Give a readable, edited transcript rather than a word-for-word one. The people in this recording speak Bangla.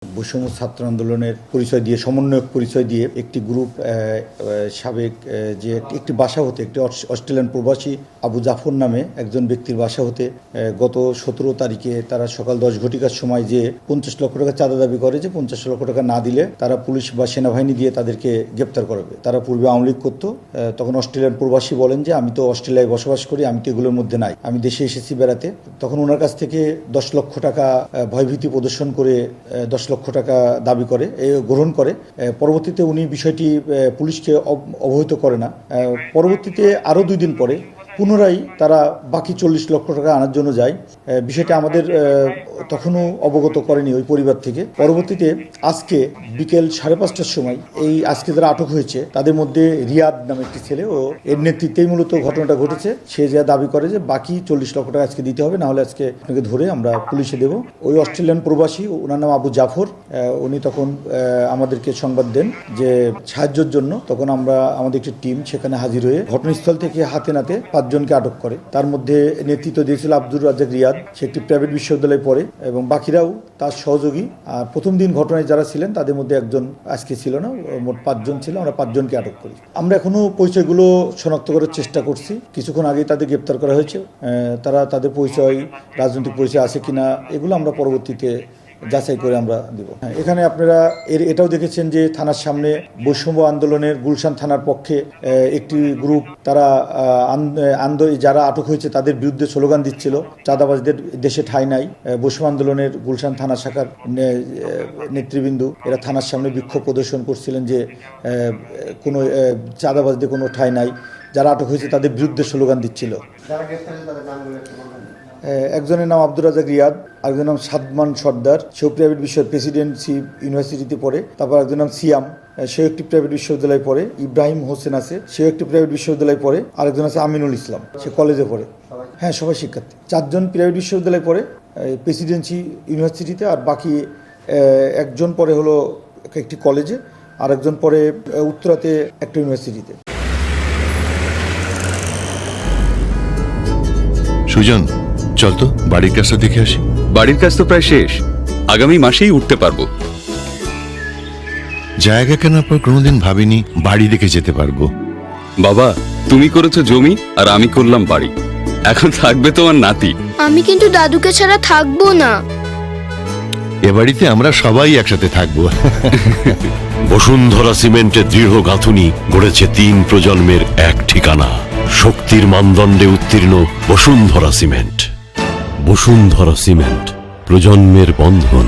বৈষম্য ছাত্র আন্দোলনের পরিচয় দিয়ে, সমন্বয়ক পরিচয় দিয়ে একটি গ্রুপ সাবেক যে একটি বাসা হতে, একটি অস্ট্রেলিয়ান প্রবাসী আবু জাফর নামে একজন ব্যক্তির বাসা হতে গত 17 তারিখে তারা সকাল 10 ঘটিকার সময় যে 50 লক্ষ টাকা চাঁদা দাবি করে, যে 50 লক্ষ টাকা না দিলে তারা পুলিশ বা সেনাবাহিনী দিয়ে তাদেরকে গ্রেপ্তার করবে। তারা পূর্বে আওয়ামী লীগ করতো। তখন অস্ট্রেলিয়ান প্রবাসী বলেন যে আমি তো অস্ট্রেলিয়ায় বসবাস করি, আমি তো এগুলোর মধ্যে নাই, আমি দেশে এসেছি বেড়াতে। তখন ওনার কাছ থেকে 10 লক্ষ টাকা ভয়ভীতি প্রদর্শন করে 10 লক্ষ টাকা দাবি করে, গ্রহণ করে। পরবর্তীতে উনি বিষয়টি পুলিশকে অবহিত করে না। পরবর্তীতে আরও 2 দিন পরে পুনরায় তারা বাকি 40 লক্ষ টাকা আনার জন্য যায়। বিষয়টা আমাদের তখনও অবগত করেনি ওই পরিবার থেকে। পরবর্তীতে আজকে বিকেল 5:30টার সময় এই আজকে যারা আটক হয়েছে তাদের মধ্যে রিয়াদ নামে একটি ছেলে, ও এর নেতৃত্বেই মূলত ঘটনাটা ঘটেছে। সে যা দাবি করে যে বাকি 40 লক্ষ টাকা আজকে দিতে হবে, না হলে আজকে আপনাকে ধরে আমরা পুলিশে দেব। ওই অস্ট্রেলিয়ান প্রবাসী, ওনার নাম আবু জাফর, উনি তখন আমাদেরকে সংবাদ দেন যে সাহায্যের জন্য। তখন আমাদের একটি টিম সেখানে হাজির হয়ে ঘটনাস্থল থেকে হাতে নাতে 5 জনকে আটক করে। তার মধ্যে নেতৃত্ব দিয়েছিল আব্দুর রাজ্জাক রিয়াদ, সে একটি প্রাইভেট বিশ্ববিদ্যালয়ে পড়ে, এবং বাকিরাও তার সহযোগী। আর প্রথম দিন ঘটনায় যারা ছিলেন তাদের মধ্যে একজন আজকে ছিল না, মোট 5 জন ছিল। আমরা 5 জনকে আটক করি। আমরা এখনো পরিচয়গুলো শনাক্ত করার চেষ্টা করছি। কিছুক্ষণ আগেই তাদের গ্রেপ্তার করা হয়েছে। তারা তাদের পরিচয়, রাজনৈতিক পরিচয় আছে কিনা, এগুলো আমরা পরবর্তীতে যাচাই করে আমরা দিব। এখানে আপনারা এটাও দেখেছেন যে থানার সামনে বৈষম্য আন্দোলনের গুলশান থানার পক্ষে একটি গ্রুপ, তারা যারা আটক হয়েছে তাদের বিরুদ্ধে স্লোগান দিচ্ছিল, চাঁদাবাজদের দেশে ঠাঁই নাই। বৈষম্য আন্দোলনের গুলশান থানা শাখার নেতৃবৃন্দ এরা থানার সামনে বিক্ষোভ প্রদর্শন করছিলেন যে কোনো চাঁদাবাজদের কোনো ঠাঁই নাই। যারা আটক হয়েছে তাদের বিরুদ্ধে স্লোগান দিচ্ছিল। একজনের নাম আব্দুর রাজ্জাক রিয়াদ, আরেকজনের নাম সাদমান সর্দার, সেও প্রাইভেট প্রেসিডেন্সি ইউনিভার্সিটিতে পড়ে। তারপর একজনের নাম সিয়াম, সেও একটি প্রাইভেট বিশ্ববিদ্যালয়ে পড়ে। ইব্রাহিম হোসেন আছে, সেও একটি প্রাইভেট বিশ্ববিদ্যালয়ে পড়ে। আরেকজন আছে আমিনুল ইসলাম, সে কলেজে পড়ে। হ্যাঁ, সবাই শিক্ষার্থী। 4 জন প্রাইভেট বিশ্ববিদ্যালয়ে পড়ে প্রেসিডেন্সি ইউনিভার্সিটিতে, আর বাকি একজন পড়ে হলো একটি কলেজে, আর একজন পড়ে উত্তরাতে একটা ইউনিভার্সিটিতে। সুজন, চল তো বাড়ির কাজটা দেখে আসি। বাড়ির কাজ তো প্রায় শেষ, আগামী মাসেই উঠতে পারবো। জায়গা কেনার পর কোনোদিন ভাবিনি বাড়ি দেখে যেতে পারবো। বাবা, তুমি করেছো জমি আর আমি করলাম বাড়ি। এখন থাকবে তোমার নাতি। আমি কিন্তু দাদুকে ছাড়া থাকবো না। এ বাড়িতে আমরা সবাই একসাথে থাকবো। বসুন্ধরা সিমেন্টের দৃঢ় গাঁথুনি গড়েছে 3 প্রজন্মের এক ঠিকানা। শক্তির মানদণ্ডে উত্তীর্ণ বসুন্ধরা সিমেন্ট। বসুন্ধরা সিমেন্ট, প্রজন্মের বন্ধন।